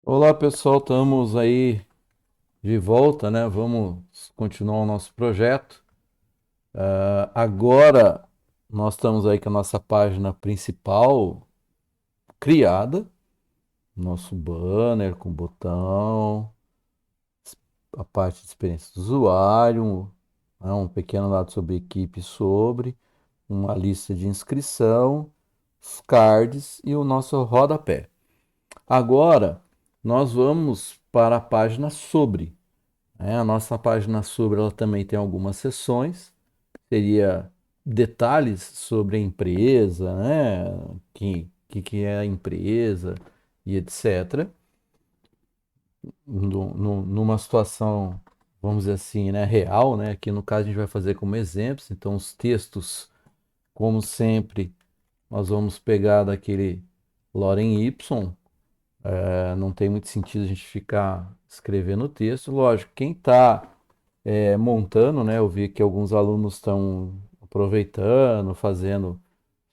Olá pessoal, estamos aí de volta, né? Vamos continuar o nosso projeto. Agora nós estamos aí com a nossa página principal criada, nosso banner com botão, a parte de experiência do usuário, né? Um pequeno dado sobre equipe, sobre uma lista de inscrição, os cards e o nosso rodapé. Agora nós vamos para a página sobre. A nossa página sobre ela também tem algumas seções, seria detalhes sobre a empresa, né? Que é a empresa e etc. Numa situação, vamos dizer assim, né, real, né? Aqui no caso a gente vai fazer como exemplos, então os textos, como sempre, nós vamos pegar daquele Lorem Ipsum, não tem muito sentido a gente ficar escrevendo o texto. Lógico, quem está montando, né? Eu vi que alguns alunos estão aproveitando, fazendo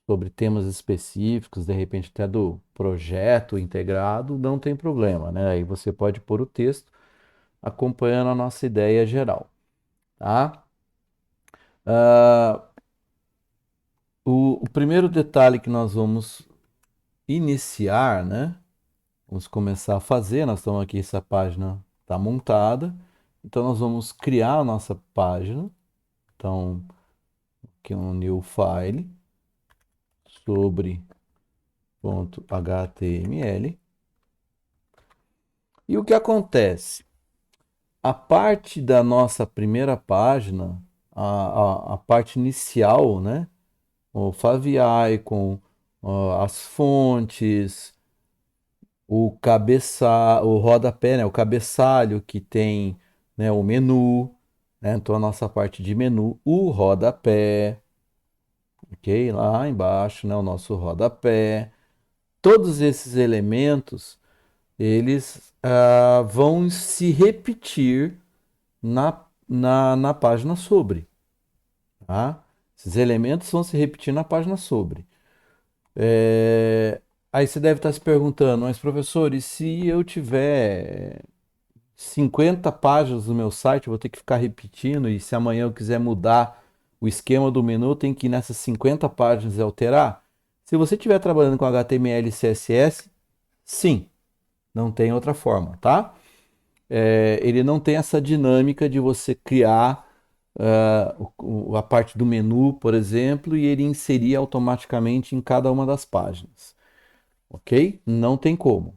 sobre temas específicos, de repente até do projeto integrado, não tem problema, né? Aí você pode pôr o texto acompanhando a nossa ideia geral, tá? Ah, o primeiro detalhe que nós vamos iniciar, né? Vamos começar a fazer, nós estamos aqui, essa página está montada, então nós vamos criar a nossa página, então aqui um new file, sobre .html. E o que acontece? A parte da nossa primeira página, a parte inicial, né? O favicon, as fontes, o rodapé, né? O cabeçalho que tem, né? O menu, né? Então a nossa parte de menu, o rodapé, ok? Lá embaixo, né? O nosso rodapé. Todos esses elementos eles vão se repetir na página sobre. Tá? Esses elementos vão se repetir na página sobre. Aí você deve estar se perguntando, mas professor, e se eu tiver 50 páginas no meu site, eu vou ter que ficar repetindo, e se amanhã eu quiser mudar o esquema do menu, eu tenho que ir nessas 50 páginas e alterar? Se você estiver trabalhando com HTML e CSS, sim, não tem outra forma, tá? Ele não tem essa dinâmica de você criar a parte do menu, por exemplo, e ele inserir automaticamente em cada uma das páginas, ok? Não tem como.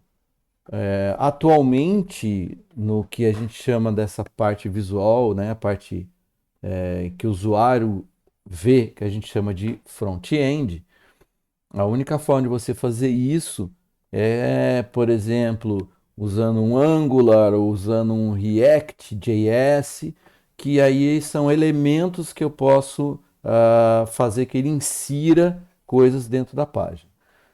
Atualmente, no que a gente chama dessa parte visual, né, a parte que o usuário vê, que a gente chama de front-end, a única forma de você fazer isso é, por exemplo, usando um Angular ou usando um React.js, que aí são elementos que eu posso fazer que ele insira coisas dentro da página.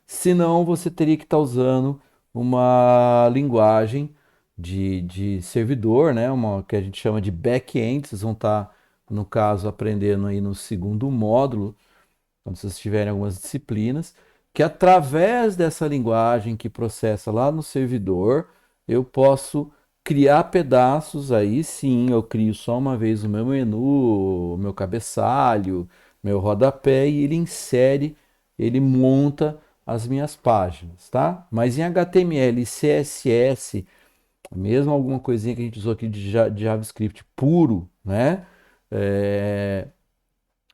Senão, você teria que estar usando uma linguagem de servidor, né? Uma que a gente chama de back-end. Vocês vão estar, no caso, aprendendo aí no segundo módulo quando vocês tiverem algumas disciplinas, que através dessa linguagem que processa lá no servidor, eu posso criar pedaços, aí sim, eu crio só uma vez o meu menu, o meu cabeçalho, meu rodapé e ele insere, ele monta as minhas páginas, tá? Mas em HTML e CSS, mesmo alguma coisinha que a gente usou aqui de JavaScript puro, né? É,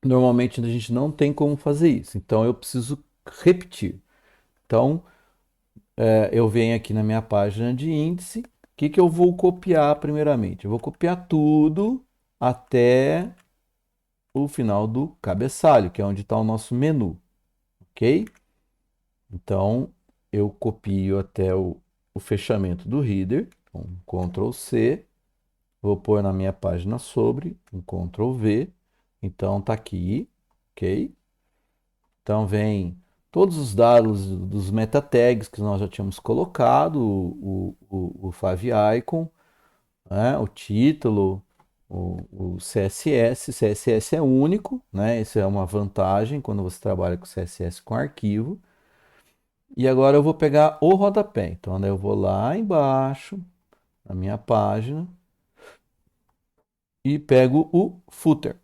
Normalmente a gente não tem como fazer isso, então eu preciso repetir. Então eu venho aqui na minha página de índice, o que que eu vou copiar primeiramente? Eu vou copiar tudo até o final do cabeçalho, que é onde está o nosso menu, ok? Então eu copio até o fechamento do header, então, Ctrl C, vou pôr na minha página sobre, um Ctrl V, então tá aqui, ok? Então vem todos os dados dos meta tags que nós já tínhamos colocado, o favicon, né, o título, o CSS. CSS é único, né? Isso é uma vantagem quando você trabalha com CSS com arquivo. E agora eu vou pegar o rodapé. Então, né, eu vou lá embaixo, na minha página, e pego o footer,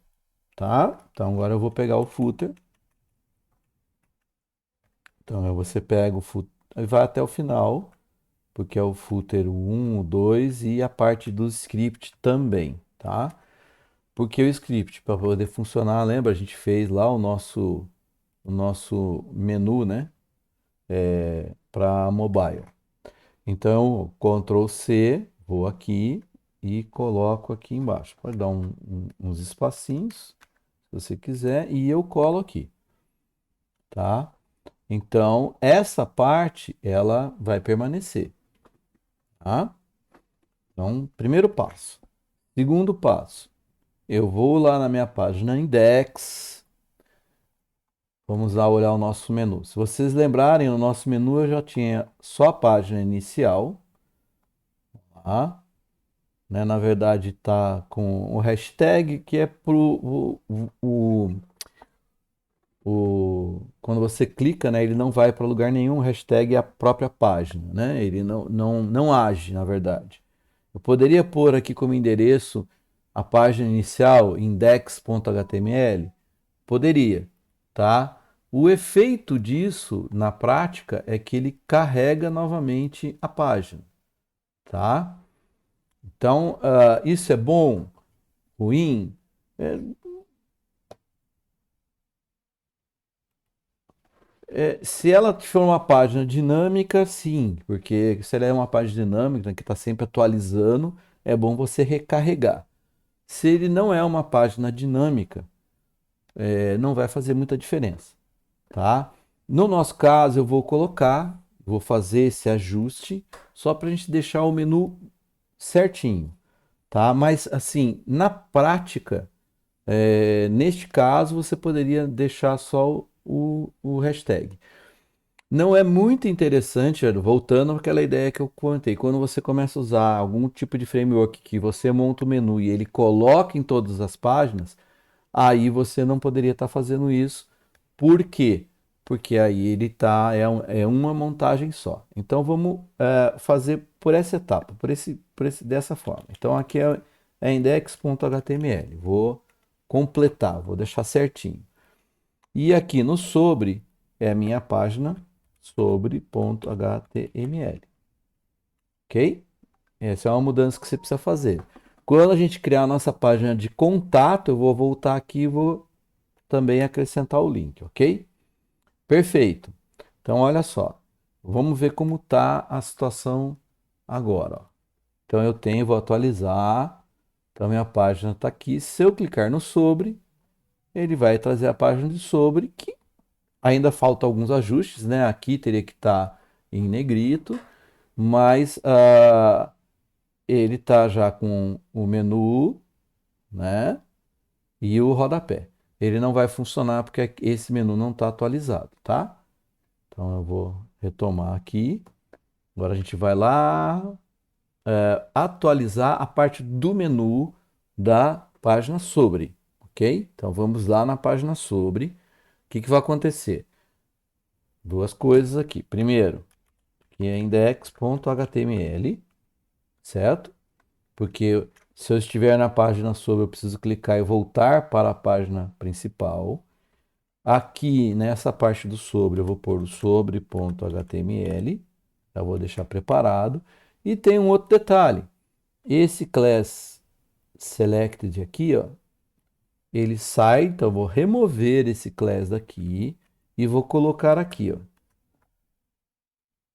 tá? Então, agora eu vou pegar o footer. Então, você pega o footer e vai até o final, porque é o footer 1, o 2 e a parte do script também, tá? Porque o script, para poder funcionar, lembra, a gente fez lá o nosso menu, né? Para mobile. Então, Ctrl C, vou aqui e coloco aqui embaixo. Pode dar uns espacinhos, se você quiser, e eu colo aqui, tá? Então, essa parte, ela vai permanecer, tá? Então, primeiro passo. Segundo passo, eu vou lá na minha página Index. Vamos lá olhar o nosso menu. Se vocês lembrarem, no nosso menu eu já tinha só a página inicial, tá? Né? Na verdade, está com o hashtag que é quando você clica, né, ele não vai para lugar nenhum, o hashtag é a própria página, né? Ele não age, na verdade. Eu poderia pôr aqui como endereço a página inicial index.html? Poderia, tá? O efeito disso na prática é que ele carrega novamente a página, tá? Então, isso é bom, ruim? É, se ela for uma página dinâmica, sim, porque se ela é uma página dinâmica que está sempre atualizando, é bom você recarregar. Se ele não é uma página dinâmica, não vai fazer muita diferença, tá? No nosso caso, eu vou fazer esse ajuste só para a gente deixar o menu certinho, tá? Mas assim, na prática, neste caso, você poderia deixar só o hashtag. Não é muito interessante, velho, voltando àquela ideia que eu contei. Quando você começa a usar algum tipo de framework que você monta o menu e ele coloca em todas as páginas, aí você não poderia estar fazendo isso. Por quê? Porque aí ele tá, é uma montagem só. Então vamos fazer por essa etapa, dessa forma. Então aqui é index.html. Vou completar, vou deixar certinho. E aqui no sobre é a minha página sobre.html. Ok? Essa é uma mudança que você precisa fazer. Quando a gente criar a nossa página de contato, eu vou voltar aqui e vou também acrescentar o link, ok? Perfeito. Então, olha só. Vamos ver como está a situação agora. Ó. Então, vou atualizar. Então, minha página está aqui. Se eu clicar no sobre, ele vai trazer a página de sobre, que ainda falta alguns ajustes, né? Aqui teria que estar em negrito, mas ele está já com o menu, né? E o rodapé. Ele não vai funcionar porque esse menu não está atualizado, tá? Então eu vou retomar aqui. Agora a gente vai lá, atualizar a parte do menu da página sobre, ok? Então vamos lá na página sobre. O que vai acontecer? Duas coisas aqui. Primeiro, que é index.html, certo? Porque se eu estiver na página sobre, eu preciso clicar e voltar para a página principal. Aqui nessa parte do sobre, eu vou pôr o sobre.html. Já vou deixar preparado. E tem um outro detalhe. Esse class selected aqui, ó, ele sai, então eu vou remover esse class daqui e vou colocar aqui, ó.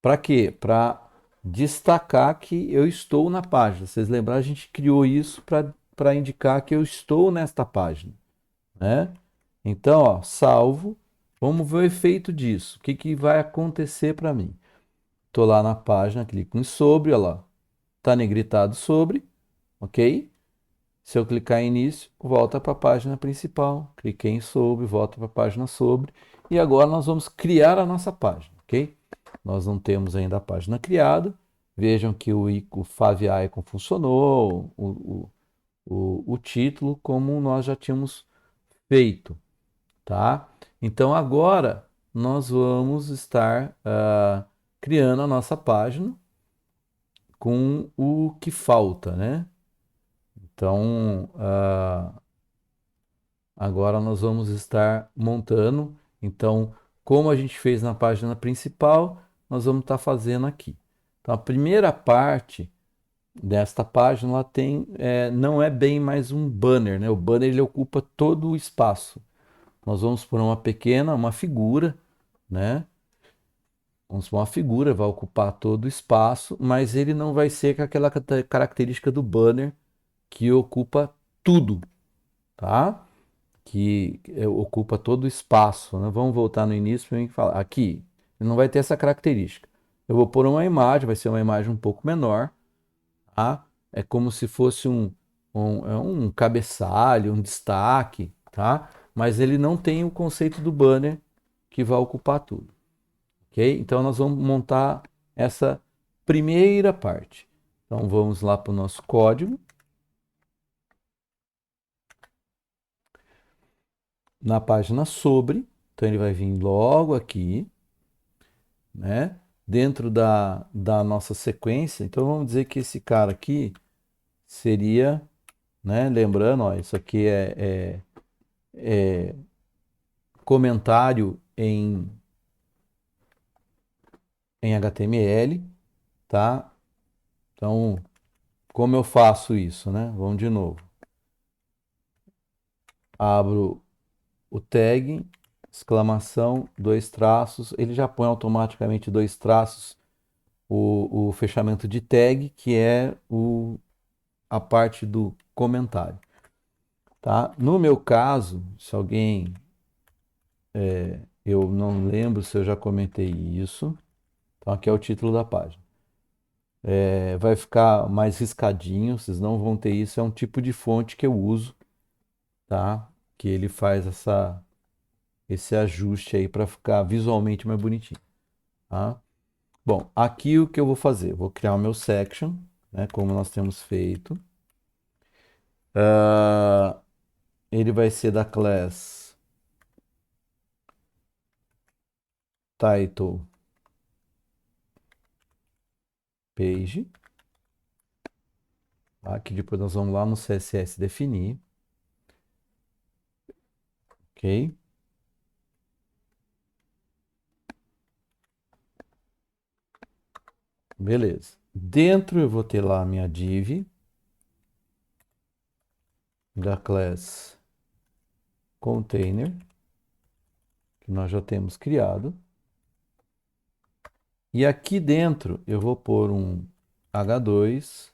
Para quê? Para destacar que eu estou na página. Vocês lembram? A gente criou isso para indicar que eu estou nesta página, né? Então, ó, salvo. Vamos ver o efeito disso. O que vai acontecer para mim? Estou lá na página, clico em sobre, olha lá. Está negritado sobre, ok? Se eu clicar em início, volta para a página principal. Cliquei em sobre, volta para a página sobre. E agora nós vamos criar a nossa página, ok? Nós não temos ainda a página criada. Vejam que o Fav Icon funcionou, o título, como nós já tínhamos feito, tá? Então agora nós vamos estar criando a nossa página com o que falta, né? Então, agora nós vamos estar montando. Então, como a gente fez na página principal, nós vamos estar fazendo aqui. Então, a primeira parte desta página ela tem, não é bem mais um banner, né? O banner ele ocupa todo o espaço. Nós vamos por uma pequena, uma figura, né? Vamos por uma figura, vai ocupar todo o espaço, mas ele não vai ser com aquela característica do banner que ocupa tudo, tá? Que ocupa todo o espaço, né? Vamos voltar no início para mim falar. Aqui, ele não vai ter essa característica. Eu vou pôr uma imagem, vai ser uma imagem um pouco menor, tá? É como se fosse um cabeçalho, um destaque, tá? Mas ele não tem o conceito do banner que vai ocupar tudo, ok? Então nós vamos montar essa primeira parte. Então vamos lá para o nosso código. Na página sobre, então ele vai vir logo aqui, né? Dentro da nossa sequência. Então vamos dizer que esse cara aqui seria, né? Lembrando, ó, isso aqui é comentário em HTML, tá? Então, como eu faço isso, né? Vamos de novo. Abro o tag, exclamação, dois traços. Ele já põe automaticamente dois traços o fechamento de tag, que é a parte do comentário, tá? No meu caso, se alguém, eu não lembro se eu já comentei isso, então aqui é o título da página. Vai ficar mais riscadinho, vocês não vão ter isso, é um tipo de fonte que eu uso, tá? Que ele faz esse ajuste aí para ficar visualmente mais bonitinho, tá? Bom, aqui o que eu vou fazer? Eu vou criar o meu section, né, como nós temos feito. Ele vai ser da class title page, tá? Que depois nós vamos lá no CSS definir, ok? Beleza. Dentro eu vou ter lá a minha div da class container, que nós já temos criado. E aqui dentro eu vou pôr um h2,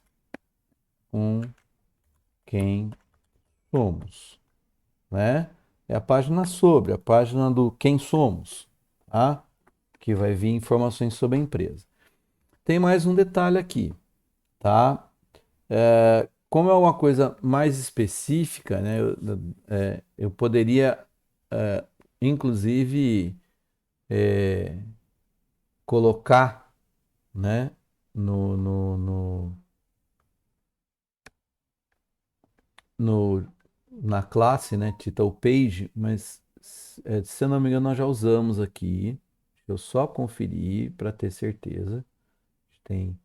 um quem somos, né? É a página sobre, a página do quem somos, tá? Que vai vir informações sobre a empresa. Tem mais um detalhe aqui, tá? Como é uma coisa mais específica, né? Eu poderia, inclusive, colocar, né? No, no, no, no- na classe, né? Title Page, mas se eu não me engano, nós já usamos aqui. Deixa eu só conferir para ter certeza. Tem.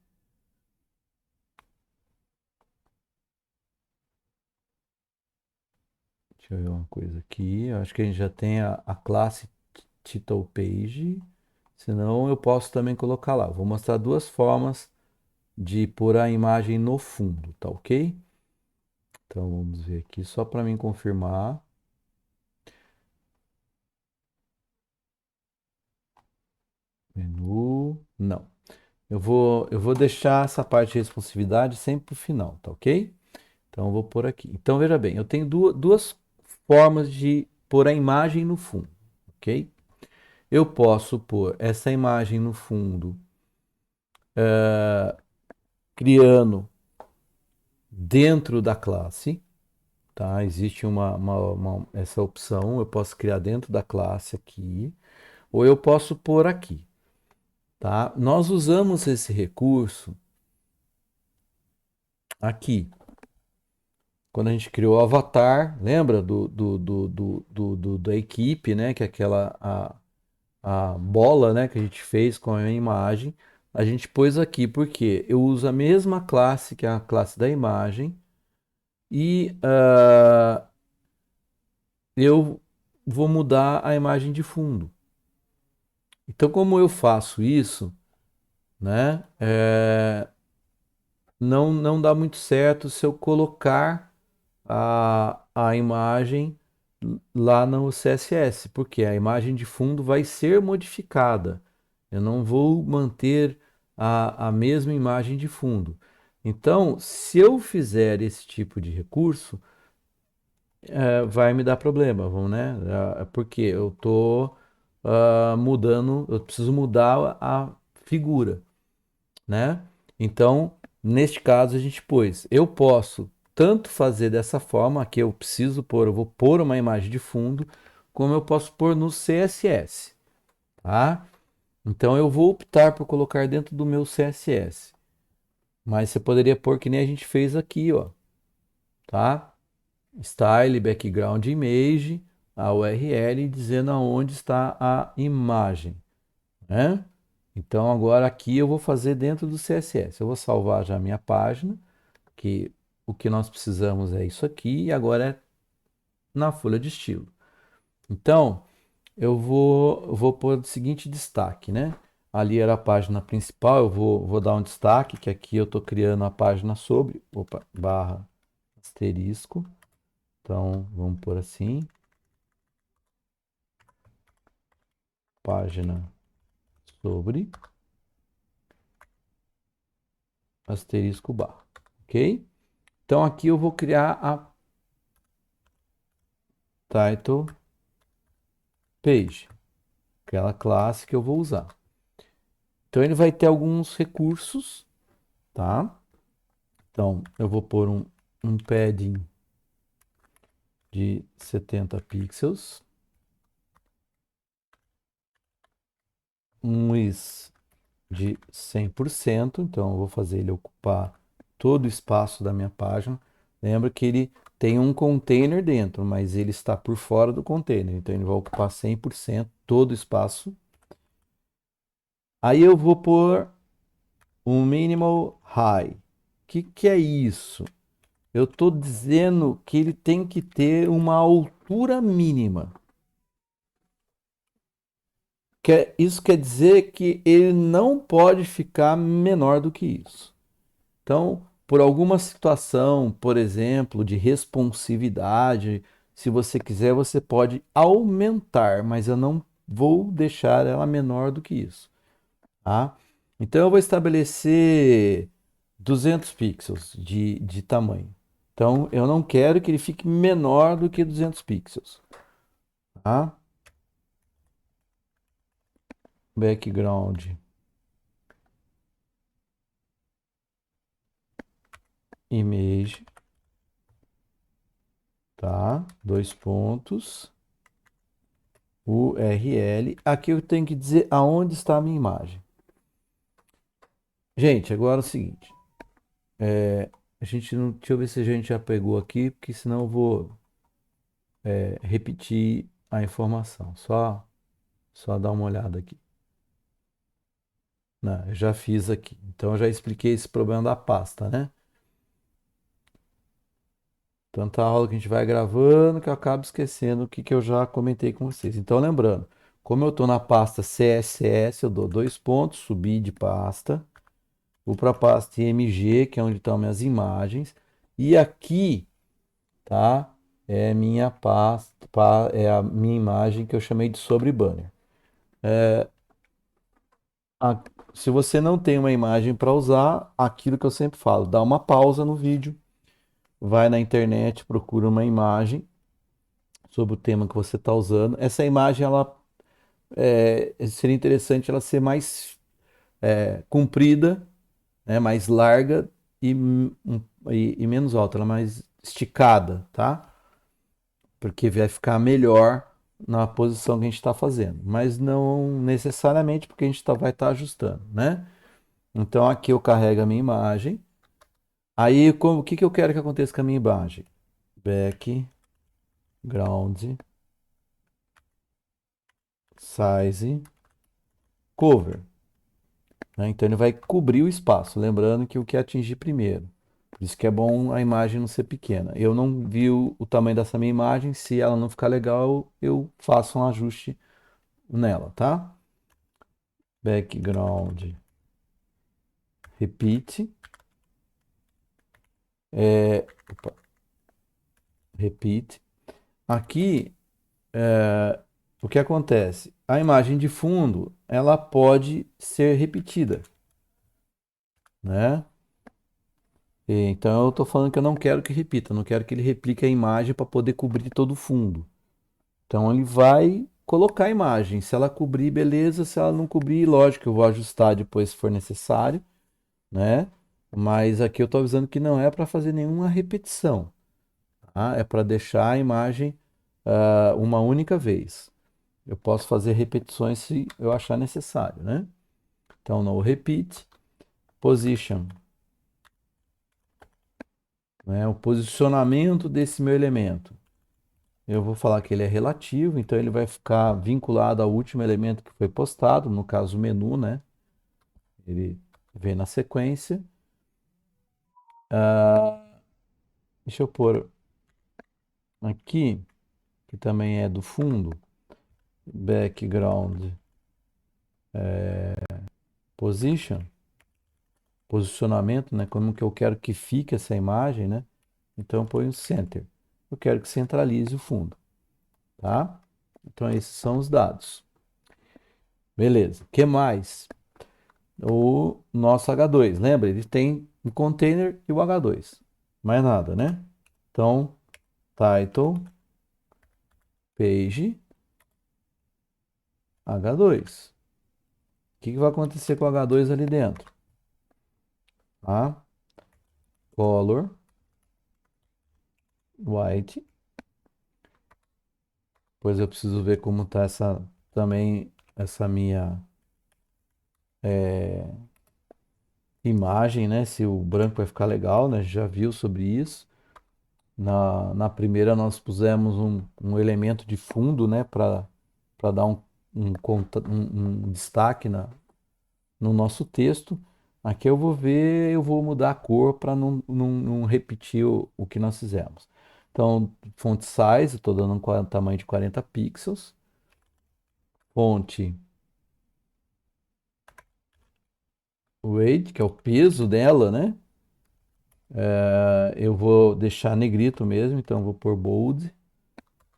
Deixa eu ver uma coisa aqui. Eu acho que a gente já tem a classe Title Page. Senão eu posso também colocar lá. Vou mostrar duas formas de pôr a imagem no fundo, tá ok? Então vamos ver aqui só para mim confirmar. Menu. Não. Eu vou deixar essa parte de responsividade sempre para o final, tá ok? Então eu vou pôr aqui. Então veja bem, eu tenho duas formas de pôr a imagem no fundo, ok? Eu posso pôr essa imagem no fundo criando dentro da classe, tá? Existe essa opção, eu posso criar dentro da classe aqui, ou eu posso pôr aqui, tá? Nós usamos esse recurso aqui, quando a gente criou o avatar, lembra da equipe, né? Que é a bola, né, que a gente fez com a imagem, a gente pôs aqui, porque eu uso a mesma classe, que é a classe da imagem, e eu vou mudar a imagem de fundo. Então, como eu faço isso, né, não dá muito certo se eu colocar a imagem lá no CSS, porque a imagem de fundo vai ser modificada. Eu não vou manter a mesma imagem de fundo. Então, se eu fizer esse tipo de recurso, vai me dar problema, vamos, né? Porque eu estou mudando, eu preciso mudar a figura, né? Então, neste caso, a gente pôs. Eu posso tanto fazer dessa forma, que eu preciso pôr, eu vou pôr uma imagem de fundo, como eu posso pôr no CSS, tá? Então, eu vou optar por colocar dentro do meu CSS. Mas você poderia pôr que nem a gente fez aqui, ó, tá? Style, background image, a URL dizendo aonde está a imagem, né? Então agora aqui eu vou fazer dentro do CSS. Eu vou salvar já a minha página, que o que nós precisamos é isso aqui, e agora é na folha de estilo. Então eu vou pôr o seguinte destaque, né? Ali era a página principal, eu vou dar um destaque, que aqui eu estou criando a página sobre, opa, barra asterisco. Então vamos por assim, página sobre asterisco barra, ok? Então aqui eu vou criar a title page, aquela classe que eu vou usar. Então ele vai ter alguns recursos, tá? Então eu vou pôr um padding de 70 pixels, um width de 100%, então eu vou fazer ele ocupar todo o espaço da minha página. Lembra que ele tem um container dentro, mas ele está por fora do container, então ele vai ocupar 100% todo o espaço. Aí eu vou pôr um minimal high. O que é isso? Eu estou dizendo que ele tem que ter uma altura mínima. Isso quer dizer que ele não pode ficar menor do que isso. Então, por alguma situação, por exemplo, de responsividade, se você quiser, você pode aumentar, mas eu não vou deixar ela menor do que isso, tá? Então, eu vou estabelecer 200 pixels de tamanho. Então, eu não quero que ele fique menor do que 200 pixels, tá? Background image, tá? Dois pontos. URL. Aqui eu tenho que dizer aonde está a minha imagem. Gente, agora é o seguinte. A gente não, deixa eu ver se a gente já pegou aqui, porque senão eu vou repetir a informação. Só dar uma olhada aqui. Não, eu já fiz aqui. Então eu já expliquei esse problema da pasta, né? Tanta aula que a gente vai gravando que eu acabo esquecendo o que, que eu já comentei com vocês. Então, lembrando, como eu estou na pasta CSS, eu dou dois pontos, subir de pasta. Vou para a pasta IMG, que é onde estão minhas imagens. E aqui, tá? É minha pasta, é a minha imagem que eu chamei de sobre banner. A- Se você não tem uma imagem para usar, aquilo que eu sempre falo, dá uma pausa no vídeo, vai na internet, procura uma imagem sobre o tema que você está usando. Essa imagem, ela seria interessante ela ser mais comprida, né, mais larga e menos alta, ela é mais esticada, tá? Porque vai ficar melhor na posição que a gente está fazendo, mas não necessariamente porque a gente vai estar ajustando, né? Então aqui eu carrego a minha imagem. Aí o que que eu quero que aconteça com a minha imagem? Background size cover, né? Então ele vai cobrir o espaço, lembrando que o que atingir primeiro. Por isso que é bom a imagem não ser pequena. Eu não vi o tamanho dessa minha imagem, se ela não ficar legal, eu faço um ajuste nela, tá? Background, repeat, opa, repeat. Aqui, o que acontece? A imagem de fundo, ela pode ser repetida, né? Então eu estou falando que eu não quero que repita, não quero que ele replique a imagem para poder cobrir todo o fundo. Então ele vai colocar a imagem. Se ela cobrir, beleza. Se ela não cobrir, lógico, eu vou ajustar depois se for necessário, né? Mas aqui eu estou avisando que não é para fazer nenhuma repetição, tá? É para deixar a imagem uma única vez. Eu posso fazer repetições se eu achar necessário, né? Então, no repeat, position, né? O posicionamento desse meu elemento. Eu vou falar que ele é relativo, então ele vai ficar vinculado ao último elemento que foi postado, no caso o menu, né? Ele vem na sequência. Deixa eu pôr aqui, que também é do fundo, background position, posicionamento, né? Como que eu quero que fique essa imagem, né? Então eu ponho center. Eu quero que centralize o fundo, tá? Então esses são os dados. Beleza. O que mais? O nosso H2, lembra? Ele tem um container e o H2. Mais nada, né? Então, title, page, H2. O que vai acontecer com o H2 ali dentro? Tá? Color, white. Pois eu preciso ver como tá essa minha imagem, né? Se o branco vai ficar legal, né? Já viu sobre isso. Na primeira nós pusemos um elemento de fundo, né? Para dar um destaque no nosso texto. Aqui eu vou ver, eu vou mudar a cor para não repetir o que nós fizemos. Então, font size, estou dando um tamanho de 40 pixels. Fonte weight, que é o peso dela, né? Eu vou deixar negrito mesmo, então eu vou pôr bold,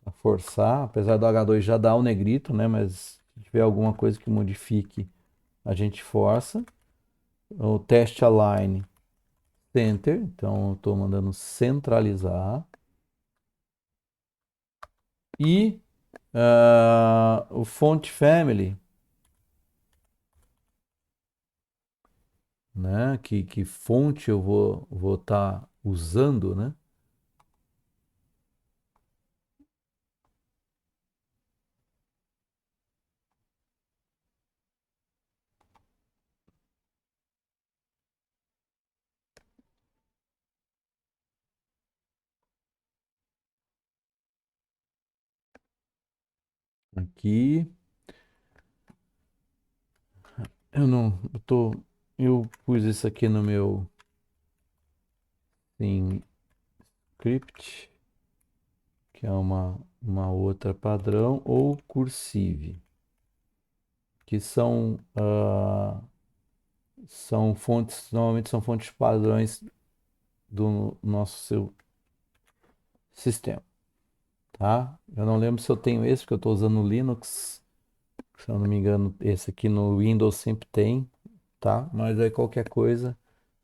pra forçar. Apesar do H2 já dar o negrito, né? Mas se tiver alguma coisa que modifique, a gente força. O teste align center, então eu estou mandando centralizar. E o font family, né? Que fonte eu vou estar usando, né? Aqui eu não, eu pus isso aqui no meu sim, script, que é uma outra padrão, ou cursive, que são fontes, normalmente são fontes padrões do nosso seu sistema, tá? Eu não lembro se eu tenho esse, porque eu estou usando o Linux. Se eu não me engano, esse aqui no Windows sempre tem, tá? Mas aí qualquer coisa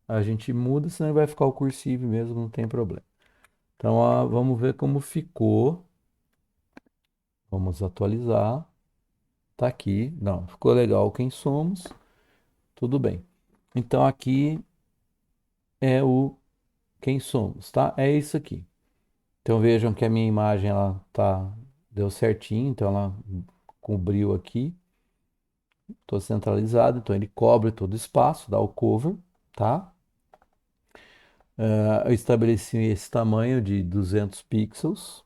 a gente muda, senão vai ficar o cursive mesmo, não tem problema. Então, vamos ver como ficou. Vamos atualizar. Tá aqui. Não, ficou legal quem somos. Tudo bem. Então, aqui é o quem somos, tá? É isso aqui. Então, vejam que a minha imagem, ela tá, deu certinho. Então, ela cobriu aqui. Estou centralizado. Então, ele cobre todo o espaço, dá o cover, tá? Eu estabeleci esse tamanho de 200 pixels.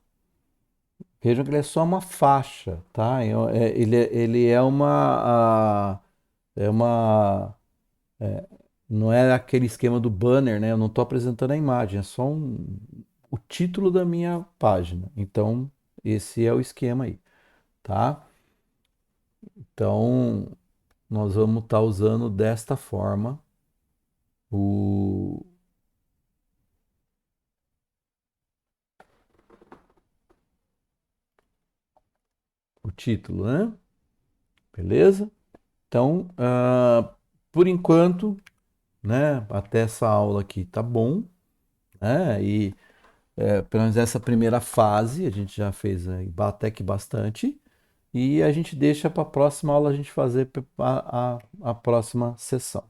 Vejam que ele é só uma faixa, tá? Ele é uma. é uma, não é aquele esquema do banner, né? Eu não estou apresentando a imagem, é só o título da minha página. Então, esse é o esquema aí, tá? Então, nós vamos estar usando desta forma o, o título, né? Beleza? Então, por enquanto, né? Até essa aula aqui tá bom, né? E pelo menos essa primeira fase a gente já fez até que bastante. E a gente deixa para a próxima aula a gente fazer a próxima sessão,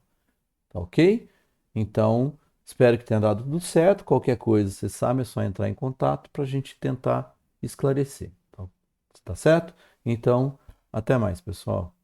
tá ok? Então, espero que tenha dado tudo certo. Qualquer coisa, você sabe, é só entrar em contato para a gente tentar esclarecer, tá certo? Então, até mais, pessoal.